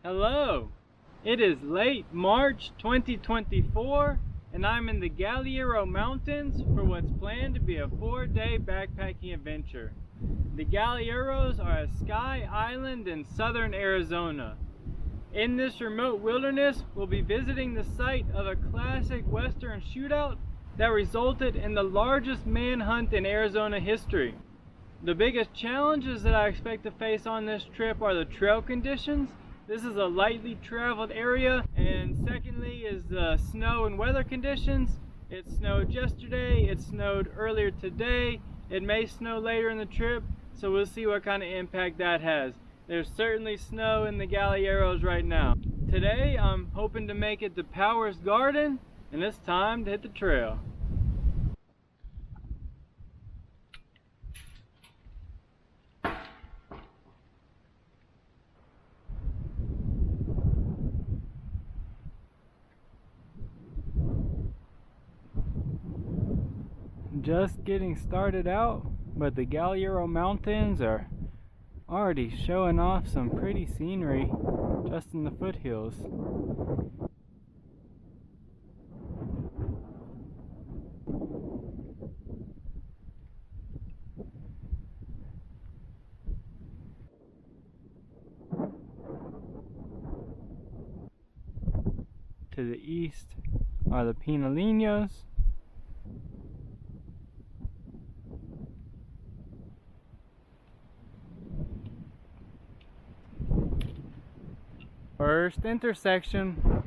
Hello, it is late March 2024 and I'm in the Galiuro Mountains for what's planned to be a 4-day backpacking adventure. The Galiuros are a sky island in southern Arizona. In this remote wilderness, we'll be visiting the site of a classic western shootout that resulted in the largest manhunt in Arizona history. The biggest challenges that I expect to face on this trip are the trail conditions. This is a lightly traveled area, and secondly is the snow and weather conditions. It snowed yesterday, it snowed earlier today, it may snow later in the trip, so we'll see what kind of impact that has. There's certainly snow in the Galiuros right now. Today I'm hoping to make it to Powers Garden, and it's time to hit the trail. Just getting started out, but the Galiuro Mountains are already showing off some pretty scenery just in the foothills. To the east are the Pinolinos. First intersection,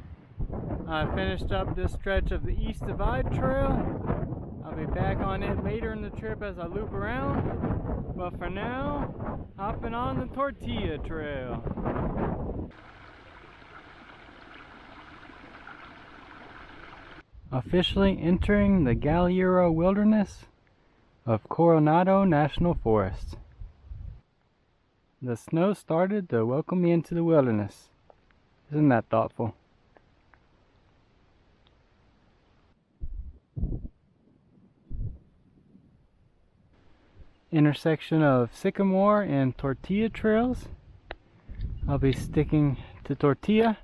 I finished up this stretch of the East Divide Trail. I'll be back on it later in the trip as I loop around, but for now, hopping on the Tortilla Trail. Officially entering the Galiuro Wilderness of Coronado National Forest. The snow started to welcome me into the wilderness. Isn't that thoughtful? Intersection of Sycamore and Tortilla trails. I'll be sticking to Tortilla.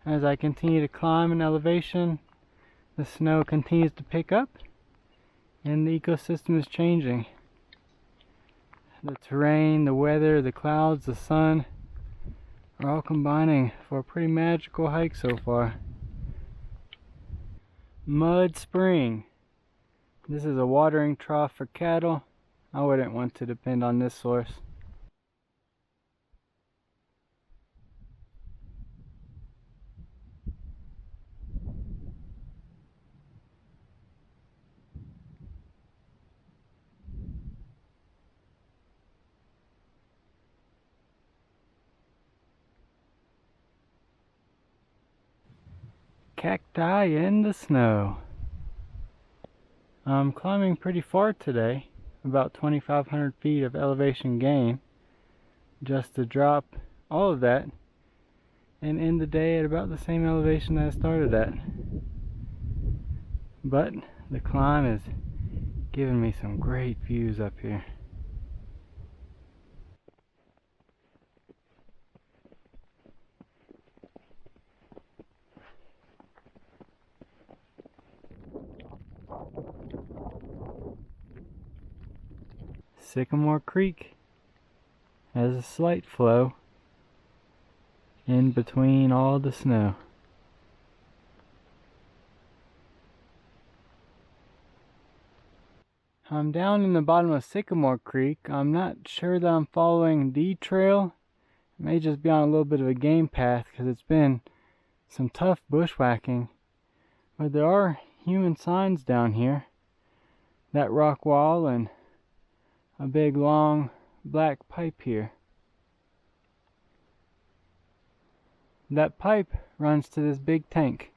As I continue to climb in elevation, the snow continues to pick up and the ecosystem is changing. The terrain, the weather, the clouds, the sun are all combining for a pretty magical hike so far. Mud Spring. This is a watering trough for cattle. I wouldn't want to depend on this source. Cacti in the snow. I'm climbing pretty far today, about 2,500 feet of elevation gain, just to drop all of that and end the day at about the same elevation that I started at. But the climb is giving me some great views up here. Sycamore Creek has a slight flow in between all the snow. I'm down in the bottom of Sycamore Creek. I'm not sure that I'm following the trail. I may just be on a little bit of a game path because it's been some tough bushwhacking. But there are human signs down here. That rock wall and a big long black pipe here. That pipe runs to this big tank.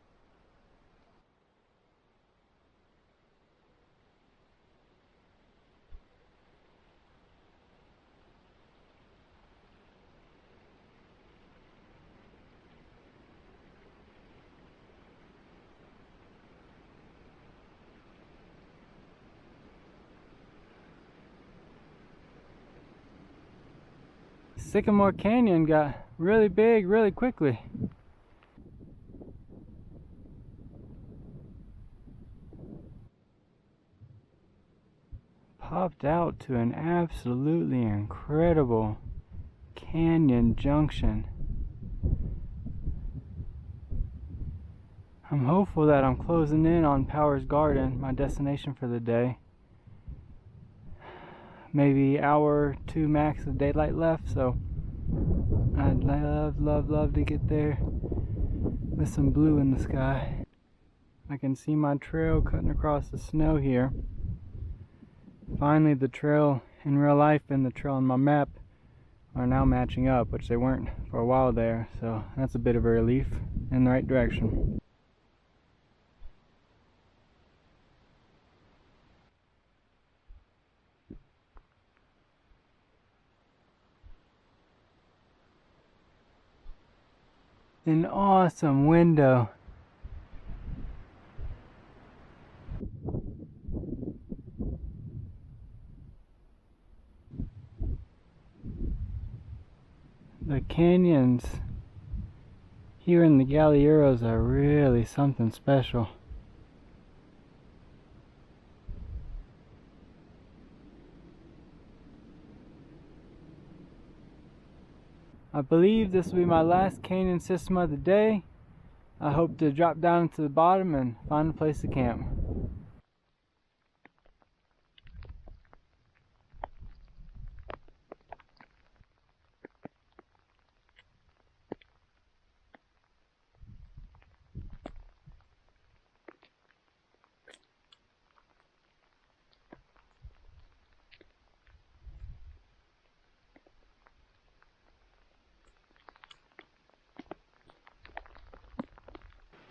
Sycamore Canyon got really big really quickly. Popped out to an absolutely incredible canyon junction. I'm hopeful that I'm closing in on Powers Garden, my destination for the day. Maybe hour or two max of daylight left, so I'd love to get there with some blue in the sky. I can see my trail cutting across the snow here. Finally, the trail in real life and the trail on my map are now matching up, which they weren't for a while there, so that's a bit of a relief in the right direction. An awesome window. The canyons here in the Galiuros are really something special. I believe this will be my last canyon system of the day. I hope to drop down to the bottom and find a place to camp.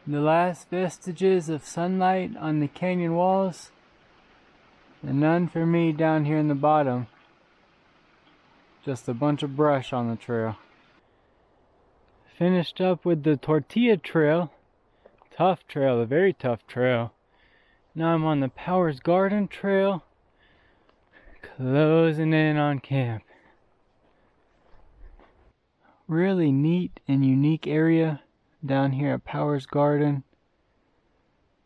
The last vestiges of sunlight on the canyon walls, and none for me down here in the bottom. Just a bunch of brush on the trail. Finished up with the Tortilla Trail. Tough trail, a very tough trail. Now I'm on the Powers Garden Trail, closing in on camp. Really neat and unique area down here at Powers Garden.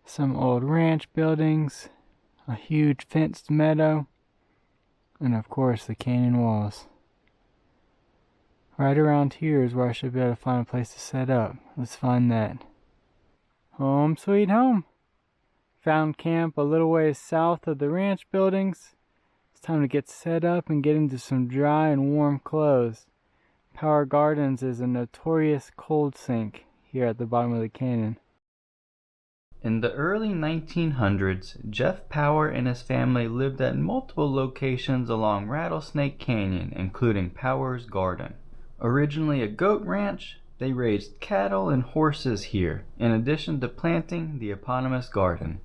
Some old ranch buildings, a huge fenced meadow, and of course the canyon walls. Right around here is where I should be able to find a place to set up. Let's find that. Home sweet home. Found camp a little ways south of the ranch buildings. It's time to get set up and get into some dry and warm clothes. Powers Gardens is a notorious cold sink here at the bottom of the canyon. In the early 1900s, Jeff Power and his family lived at multiple locations along Rattlesnake Canyon, including Powers Garden. Originally a goat ranch, they raised cattle and horses here, in addition to planting the eponymous garden.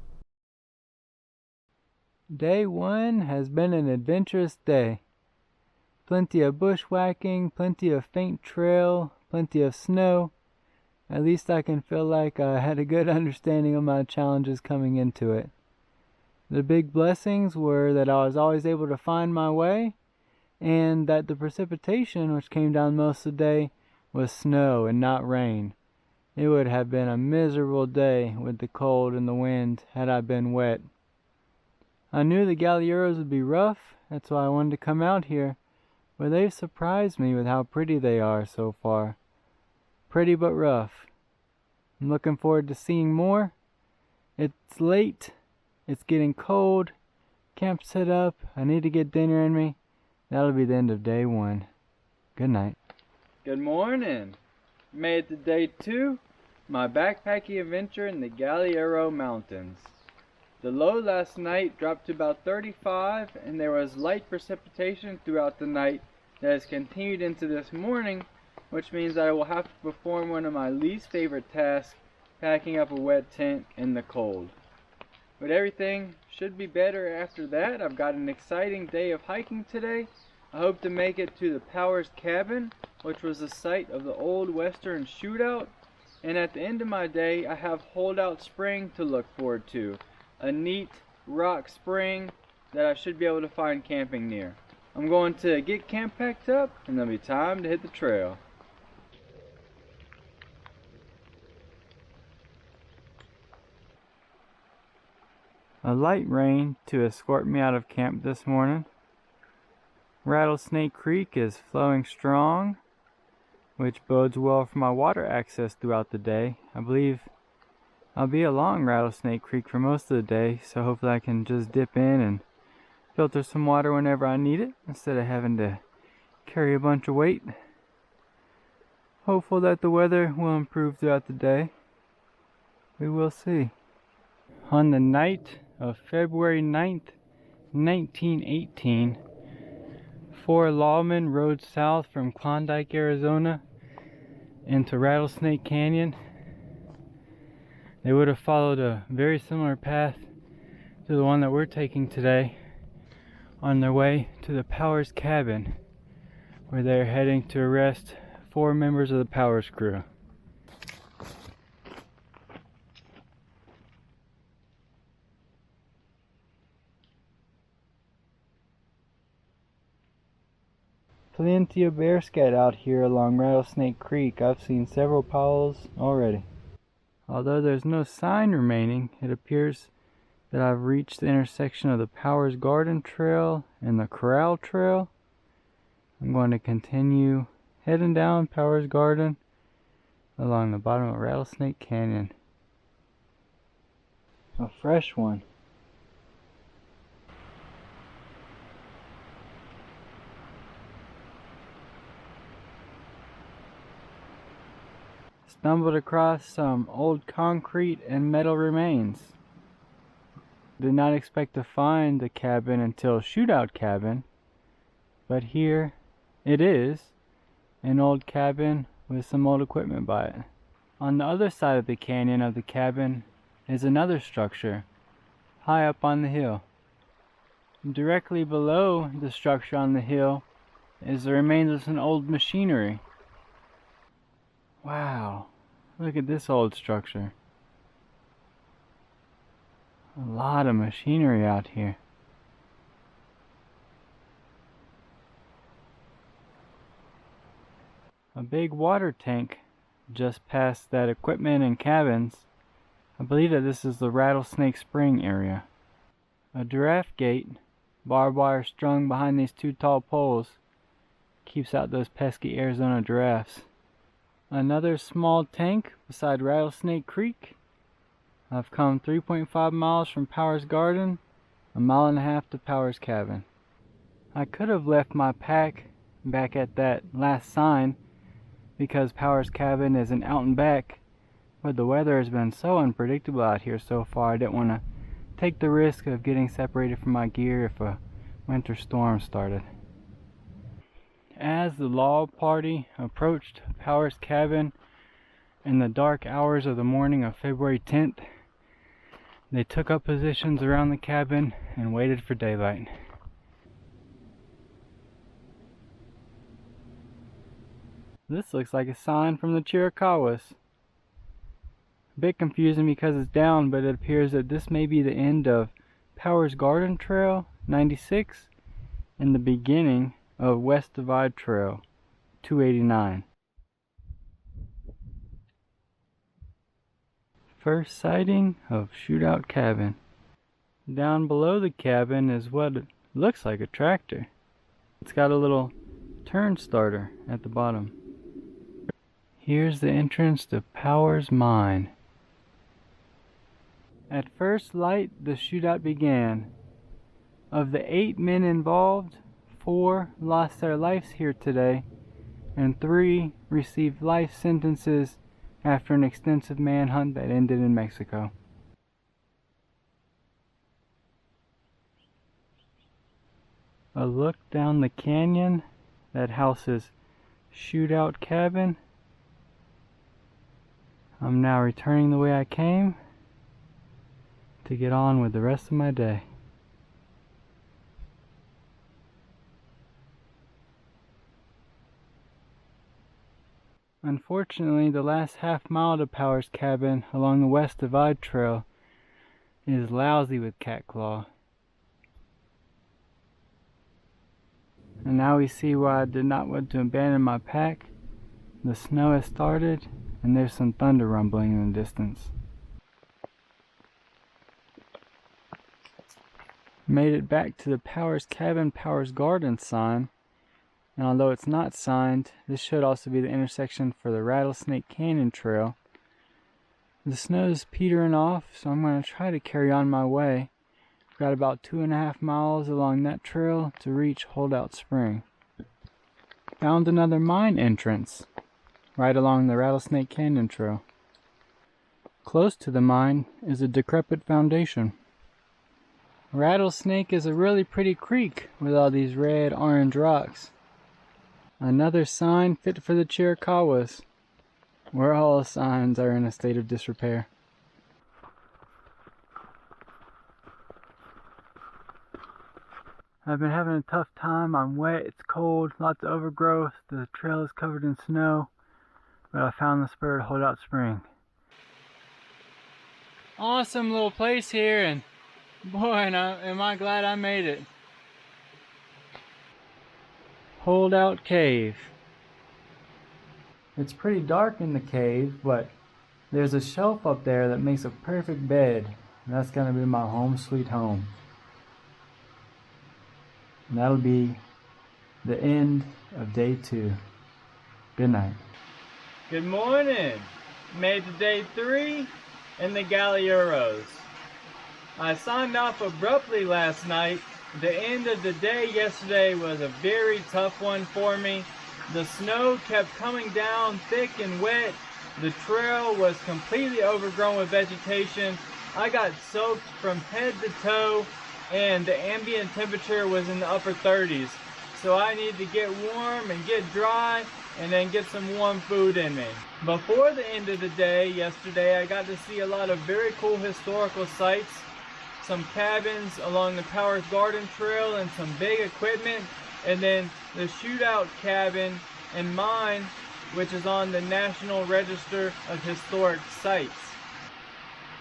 Day one has been an adventurous day. Plenty of bushwhacking, plenty of faint trail, plenty of snow. At least I can feel like I had a good understanding of my challenges coming into it. The big blessings were that I was always able to find my way, and that the precipitation, which came down most of the day, was snow and not rain. It would have been a miserable day with the cold and the wind had I been wet. I knew the Galiuros would be rough, that's why I wanted to come out here, but they've surprised me with how pretty they are so far. Pretty but rough. I'm looking forward to seeing more. It's late. It's getting cold. Camp set up. I need to get dinner in me. That'll be the end of day one. Good night. Good morning. Made it to day two. My backpacking adventure in the Galiuro Mountains. The low last night dropped to about 35, and there was light precipitation throughout the night that has continued into this morning, which means I will have to perform one of my least favorite tasks, packing up a wet tent in the cold. But everything should be better after that. I've got an exciting day of hiking today. I hope to make it to the Powers Cabin, which was the site of the old western shootout. And at the end of my day, I have Holdout Spring to look forward to. A neat rock spring that I should be able to find camping near. I'm going to get camp packed up and there'll be time to hit the trail. A light rain to escort me out of camp this morning. Rattlesnake Creek is flowing strong, which bodes well for my water access throughout the day. I believe I'll be along Rattlesnake Creek for most of the day, so hopefully I can just dip in and filter some water whenever I need it, instead of having to carry a bunch of weight. Hopeful that the weather will improve throughout the day. We will see. On the night of February 9th, 1918, 4 lawmen rode south from Klondike, Arizona into Rattlesnake Canyon. They would have followed a very similar path to the one that we're taking today on their way to the Powers cabin, where they're heading to arrest 4 members of the Powers crew. Plenty of bear scat out here along Rattlesnake Creek. I've seen several powls already. Although there's no sign remaining, it appears that I've reached the intersection of the Powers Garden Trail and the Corral Trail. I'm going to continue heading down Powers Garden along the bottom of Rattlesnake Canyon. A fresh one. Stumbled across some old concrete and metal remains. Did not expect to find the cabin until Shootout Cabin, but here it is, an old cabin with some old equipment by it. On the other side of the canyon of the cabin is another structure, high up on the hill. Directly below the structure on the hill is the remains of some old machinery. Wow, look at this old structure. A lot of machinery out here. A big water tank just past that equipment and cabins. I believe that this is the Rattlesnake Spring area. A giraffe gate, barbed wire strung behind these 2 tall poles, keeps out those pesky Arizona giraffes. Another small tank beside Rattlesnake Creek. I've come 3.5 miles from Powers Garden, 1.5 miles to Powers Cabin. I could have left my pack back at that last sign because Powers Cabin is an out and back, but the weather has been so unpredictable out here so far I didn't want to take the risk of getting separated from my gear if a winter storm started. As the law party approached Powers Cabin in the dark hours of the morning of February 10th, they took up positions around the cabin and waited for daylight. This looks like a sign from the Chiricahuas. A bit confusing because it's down, but it appears that this may be the end of Powers Garden Trail 96 and the beginning of West Divide Trail 289. First sighting of Shootout Cabin. Down below the cabin is what looks like a tractor. It's got a little turn starter at the bottom. Here's the entrance to Powers Mine. At first light, the shootout began. Of the 8 men involved, 4 lost their lives here today, and 3 received life sentences after an extensive manhunt that ended in Mexico. A look down the canyon that houses Shootout Cabin. I'm now returning the way I came to get on with the rest of my day. Unfortunately, the last half mile to Powers Cabin along the West Divide Trail is lousy with cat claw. And now we see why I did not want to abandon my pack. The snow has started, and there's some thunder rumbling in the distance. Made it back to the Powers Cabin, Powers Garden sign. And although it's not signed, this should also be the intersection for the Rattlesnake Canyon trail. The snow's petering off, so I'm going to try to carry on my way. I've got about 2.5 miles along that trail to reach Holdout Spring. Found another mine entrance right along the Rattlesnake Canyon trail. Close to the mine is a decrepit foundation. Rattlesnake is a really pretty creek with all these red-orange rocks. Another sign fit for the Chiricahuas, where all signs are in a state of disrepair. I've been having a tough time. I'm wet, it's cold, lots of overgrowth, the trail is covered in snow, but I found the spur at Holdout Spring. Awesome little place here, and boy, am I glad I made it. Holdout Cave. It's pretty dark in the cave, but there's a shelf up there that makes a perfect bed. And that's gonna be my home sweet home. And that'll be the end of day 2. Good night. Good morning. Made to day 3 in the Galiuros. I signed off abruptly last night. The end of the day yesterday was a very tough one for me. The snow kept coming down thick and wet. The trail was completely overgrown with vegetation. I got soaked from head to toe, and the ambient temperature was in the upper 30s. So I need to get warm and get dry and then get some warm food in me. Before the end of the day yesterday, I got to see a lot of very cool historical sites. Some cabins along the Powers Garden Trail and some big equipment, and then the Shootout Cabin and mine, which is on the National Register of Historic Sites.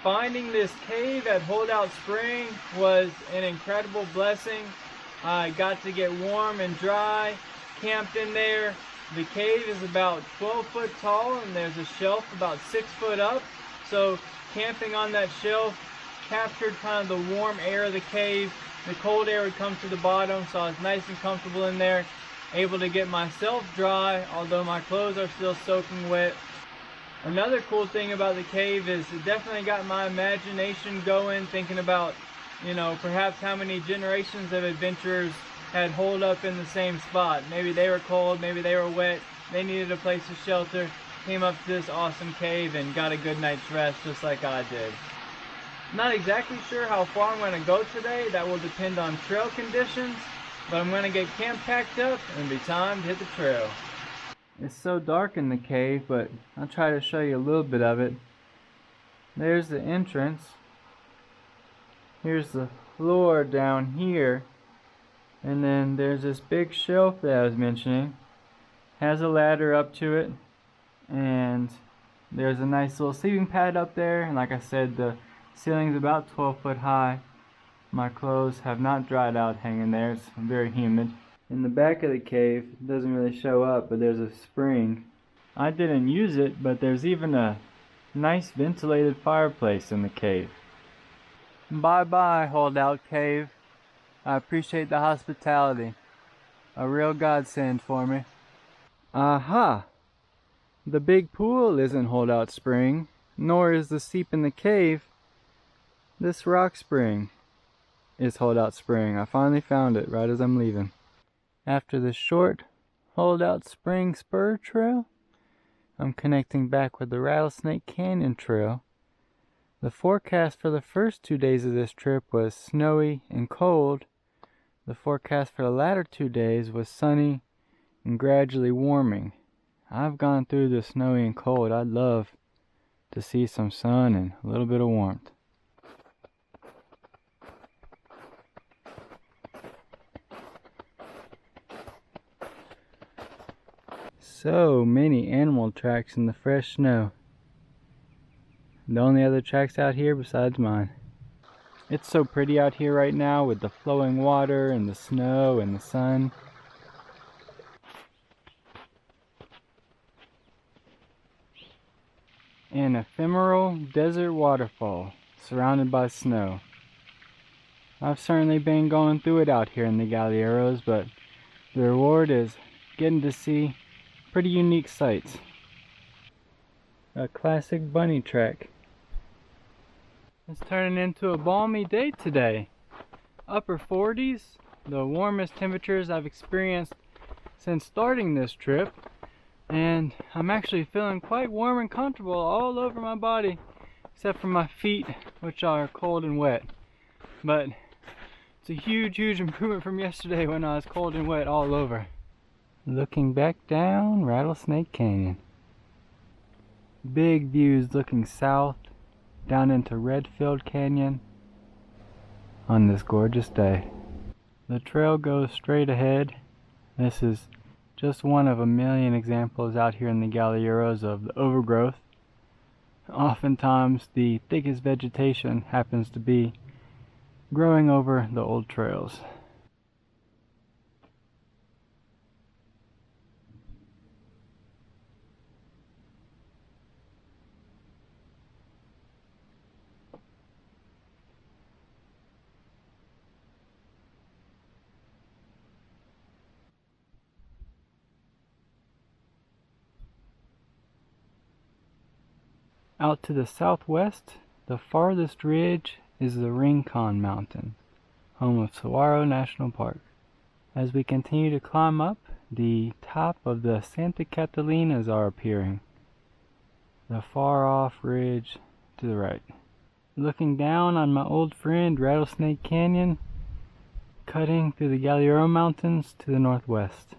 Finding this cave at Holdout Spring was an incredible blessing. I got to get warm and dry, camped in there. The cave is about 12 foot tall and there's a shelf about 6 foot up, so camping on that shelf captured kind of the warm air of the cave. The cold air would come to the bottom, so I was nice and comfortable in there, able to get myself dry, although my clothes are still soaking wet. Another cool thing about the cave is it definitely got my imagination going, thinking about, perhaps how many generations of adventurers had holed up in the same spot. Maybe they were cold, maybe they were wet, they needed a place to shelter, came up to this awesome cave and got a good night's rest just like I did. Not exactly sure how far I'm going to go today. That will depend on trail conditions, but I'm going to get camp packed up and it'll be time to hit the trail. It's so dark in the cave, but I'll try to show you a little bit of it. There's the entrance. Here's the floor down here. And then there's this big shelf that I was mentioning. Has a ladder up to it. And there's a nice little sleeping pad up there. And like I said, the ceiling's about 12 foot high. My clothes have not dried out hanging there. It's very humid. In the back of the cave, it doesn't really show up, but there's a spring. I didn't use it, but there's even a nice ventilated fireplace in the cave. Bye-bye, Holdout Cave. I appreciate the hospitality. A real godsend for me. Aha! The big pool isn't Holdout Spring, nor is the seep in the cave. This rock spring is Holdout Spring. I finally found it right as I'm leaving. After the short Holdout Spring spur trail, I'm connecting back with the Rattlesnake Canyon trail. The forecast for the first 2 days of this trip was snowy and cold. The forecast for the latter 2 days was sunny and gradually warming. I've gone through the snowy and cold. I'd love to see some sun and a little bit of warmth. So many animal tracks in the fresh snow. The only other tracks out here besides mine. It's so pretty out here right now with the flowing water and the snow and the sun. an ephemeral desert waterfall surrounded by snow. I've certainly been going through it out here in the Galiuros, but the reward is getting to see pretty unique sights. A classic bunny trek. It's turning into a balmy day today. Upper 40s, the warmest temperatures I've experienced since starting this trip, and I'm actually feeling quite warm and comfortable all over my body, except for my feet, which are cold and wet. But it's a huge improvement from yesterday when I was cold and wet all over. Looking back down Rattlesnake Canyon. Big views looking south down into Redfield Canyon on this gorgeous day. The trail goes straight ahead. This is just one of a million examples out here in the Galiuros of the overgrowth. Oftentimes the thickest vegetation happens to be growing over the old trails. Out to the southwest, the farthest ridge is the Rincon Mountains, home of Saguaro National Park. As we continue to climb up, the top of the Santa Catalinas are appearing, the far-off ridge to the right. Looking down on my old friend Rattlesnake Canyon, cutting through the Galiuro Mountains to the northwest.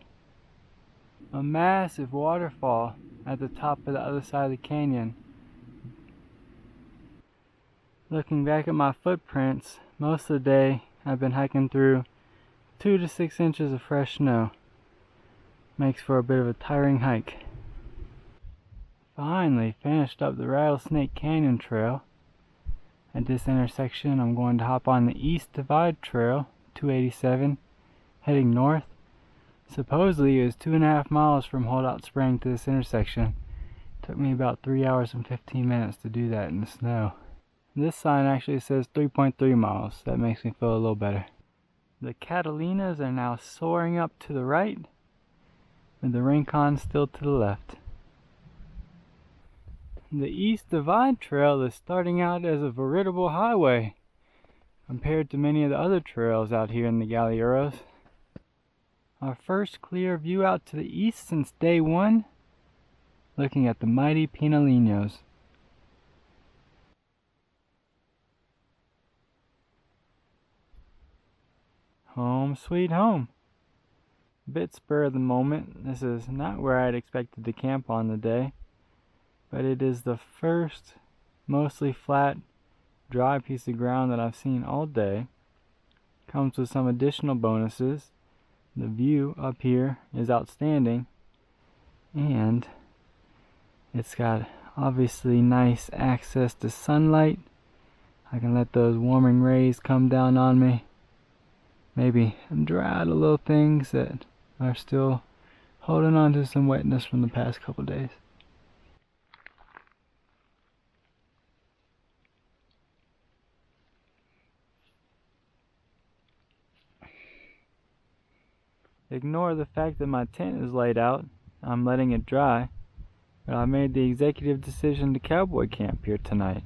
A massive waterfall at the top of the other side of the canyon. Looking back at my footprints, most of the day I've been hiking through 2 to 6 inches of fresh snow. Makes for a bit of a tiring hike. Finally finished up the Rattlesnake Canyon trail. At this intersection I'm going to hop on the East Divide Trail, 287, heading north. Supposedly it was 2.5 miles from Holdout Spring to this intersection. Took me about 3 hours and 15 minutes to do that in the snow. This sign actually says 3.3 miles, so that makes me feel a little better. The Catalinas are now soaring up to the right, with the Rincon still to the left. The East Divide Trail is starting out as a veritable highway, compared to many of the other trails out here in the Galiuros. Our first clear view out to the east since day one, looking at the mighty Pinolinos. Home sweet home. A bit spur of the moment. This is not where I'd expected to camp on the day, but it is the first mostly flat, dry piece of ground that I've seen all day. Comes with some additional bonuses. The view up here is outstanding, and it's got obviously nice access to sunlight. I can let those warming rays come down on me. Maybe dry out a little things that are still holding on to some wetness from the past couple days. Ignore the fact that my tent is laid out. I'm letting it dry, but I made the executive decision to cowboy camp here tonight.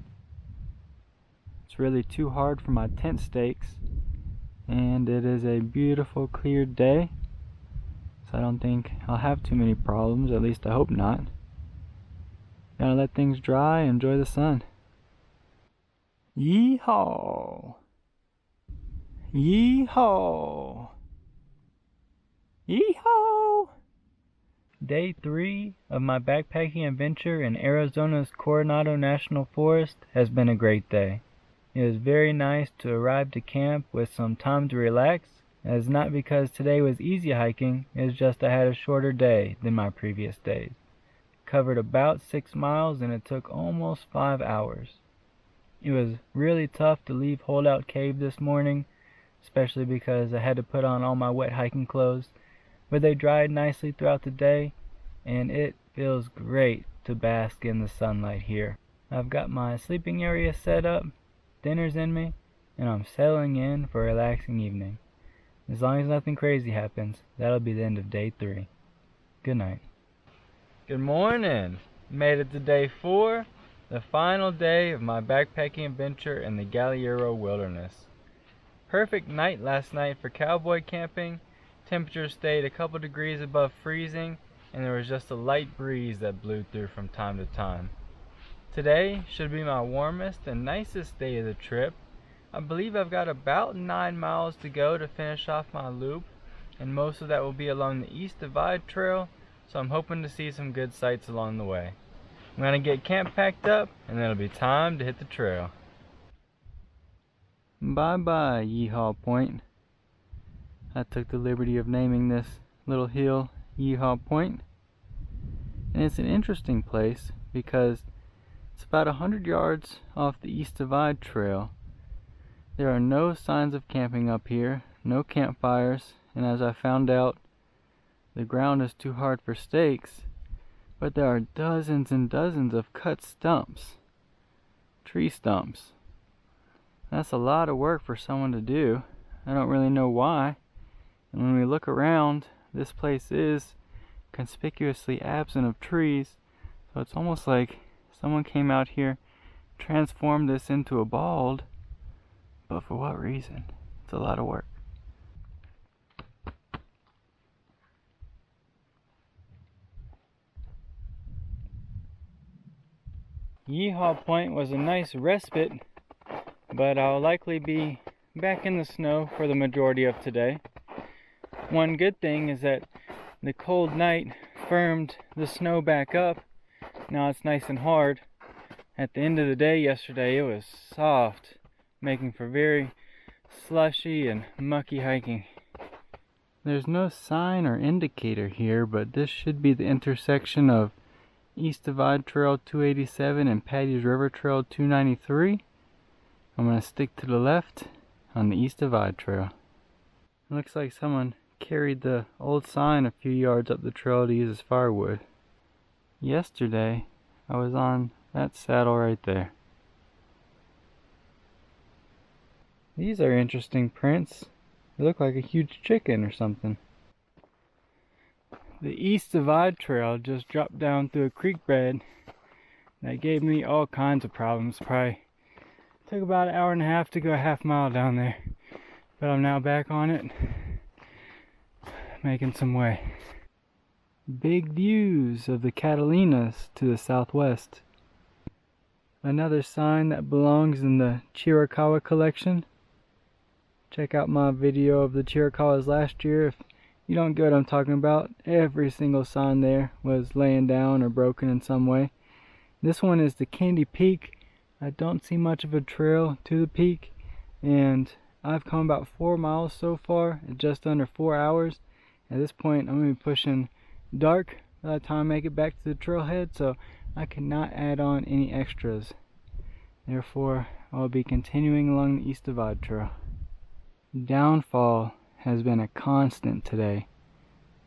It's really too hard for my tent stakes, and it is a beautiful clear day, so I don't think I'll have too many problems, at least I hope not. Gotta let things dry and enjoy the sun. Yeehaw! Yeehaw! Yeehaw! Day 3 of my backpacking adventure in Arizona's Coronado National Forest has been a great day. It was very nice to arrive to camp with some time to relax. It's not because today was easy hiking, it's just I had a shorter day than my previous days. Covered about 6 miles and it took almost 5 hours. It was really tough to leave Holdout Cave this morning, especially because I had to put on all my wet hiking clothes, but they dried nicely throughout the day, and it feels great to bask in the sunlight here. I've got my sleeping area set up, dinner's in me, and I'm settling in for a relaxing evening. As long as nothing crazy happens, that'll be the end of day 3. Good night. Good morning! Made it to day 4, the final day of my backpacking adventure in the Galiuro Wilderness. Perfect night last night for cowboy camping. Temperature stayed a couple degrees above freezing, and there was just a light breeze that blew through from time to time. Today should be my warmest and nicest day of the trip. I believe I've got about 9 miles to go to finish off my loop, and most of that will be along the East Divide Trail, so I'm hoping to see some good sights along the way. I'm going to get camp packed up, and then it'll be time to hit the trail. Bye bye, Yeehaw Point. I took the liberty of naming this little hill Yeehaw Point. And it's an interesting place because it's about 100 yards off the East Divide Trail. There are no signs of camping up here, no campfires, and as I found out, the ground is too hard for stakes, but there are dozens and dozens of cut stumps, tree stumps. That's a lot of work for someone to do. I don't really know why. And when we look around, this place is conspicuously absent of trees, so it's almost like someone came out here, transformed this into a bald, but for what reason? It's a lot of work. Yeehaw Point was a nice respite, but I'll likely be back in the snow for the majority of today. One good thing is that the cold night firmed the snow back up. Now it's nice and hard. At the end of the day yesterday it was soft, making for very slushy and mucky hiking. There's no sign or indicator here, but this should be the intersection of East Divide Trail 287 and Patty's River Trail 293. I'm going to stick to the left on the East Divide Trail. It looks like someone carried the old sign a few yards up the trail to use as firewood. Yesterday, I was on that saddle right there. These are interesting prints. They look like a huge chicken or something. The East Divide Trail just dropped down through a creek bed that gave me all kinds of problems. Probably took about an hour and a half to go a half mile down there, but I'm now back on it, making some way. Big views of the Catalinas to the southwest. Another sign that belongs in the Chiricahua collection. Check out my video of the Chiricahuas last year if you don't get what I'm talking about. Every single sign there was laying down or broken in some way. This one is the Candy Peak. I don't see much of a trail to the peak, and I've come about 4 miles so far in just under 4 hours. At this point I'm going to be pushing dark by the time I make it back to the trailhead, so I cannot add on any extras. Therefore I'll be continuing along the East Divide Trail. Downfall has been a constant today.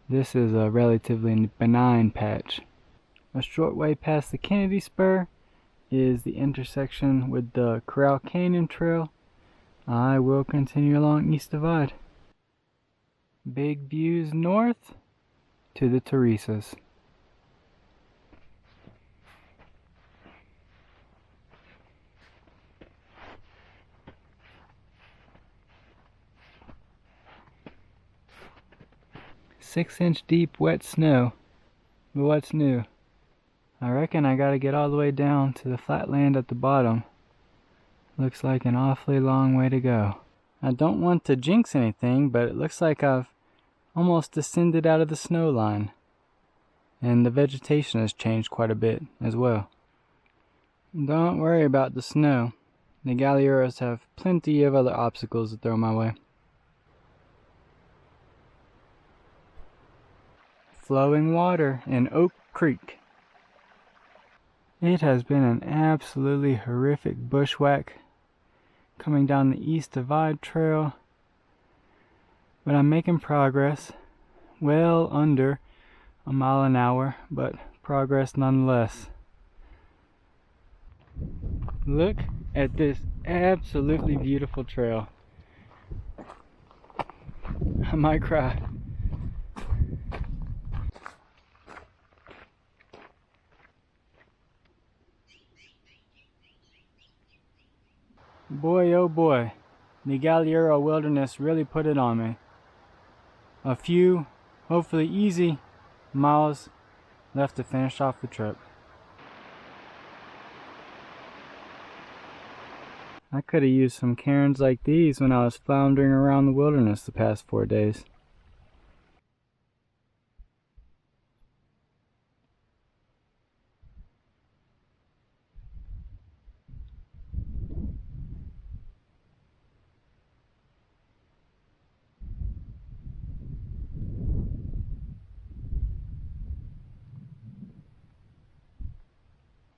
This is a relatively benign patch. A short way past the Kennedy Spur is the intersection with the Corral Canyon Trail. I will continue along East Divide. Big views north to the Teresas. Six-inch deep wet snow. But what's new? I reckon I gotta get all the way down to the flat land at the bottom. Looks like an awfully long way to go. I don't want to jinx anything, but it looks like I've almost descended out of the snow line. And the vegetation has changed quite a bit as well. Don't worry about the snow. The Galiuros have plenty of other obstacles to throw my way. Flowing water in Oak Creek. It has been an absolutely horrific bushwhack coming down the East Divide Trail, but I'm making progress, well under a mile an hour, but progress nonetheless. Look at this absolutely beautiful trail. I might cry. Boy, oh boy, the Galiuro Wilderness really put it on me. A few, hopefully easy, miles left to finish off the trip. I could have used some cairns like these when I was floundering around the wilderness the past 4 days.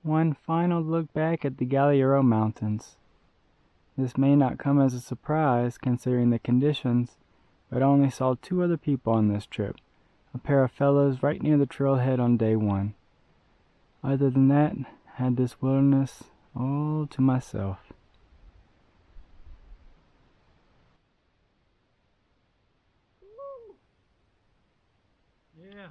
One final look back at the Galiuro Mountains. This may not come as a surprise considering the conditions, but I only saw 2 other people on this trip, a pair of fellows right near the trailhead on day 1. Other than that, I had this wilderness all to myself. Yeah.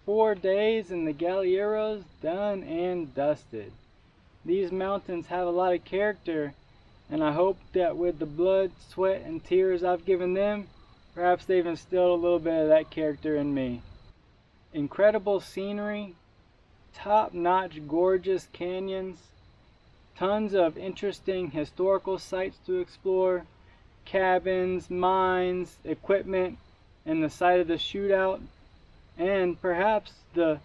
Four days in the Galiuros, done and dusted. These mountains have a lot of character, and I hope that with the blood, sweat, and tears I've given them, perhaps they've instilled a little bit of that character in me. Incredible scenery, top-notch gorgeous canyons, tons of interesting historical sites to explore, cabins, mines, equipment, and the site of the Shootout, and perhaps the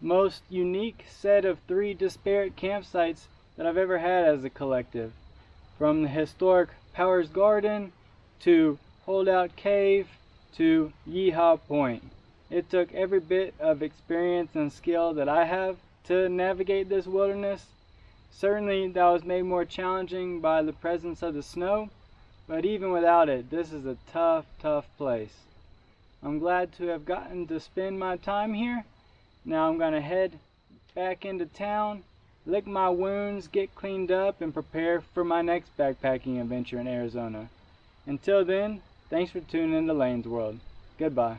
most unique set of 3 disparate campsites that I've ever had as a collective. From the historic Powers Garden to Holdout Cave to Yeehaw Point. It took every bit of experience and skill that I have to navigate this wilderness. Certainly that was made more challenging by the presence of the snow, but even without it, this is a tough, tough place. I'm glad to have gotten to spend my time here. Now I'm going to head back into town, lick my wounds, get cleaned up, and prepare for my next backpacking adventure in Arizona. Until then, thanks for tuning in to Lane's World. Goodbye.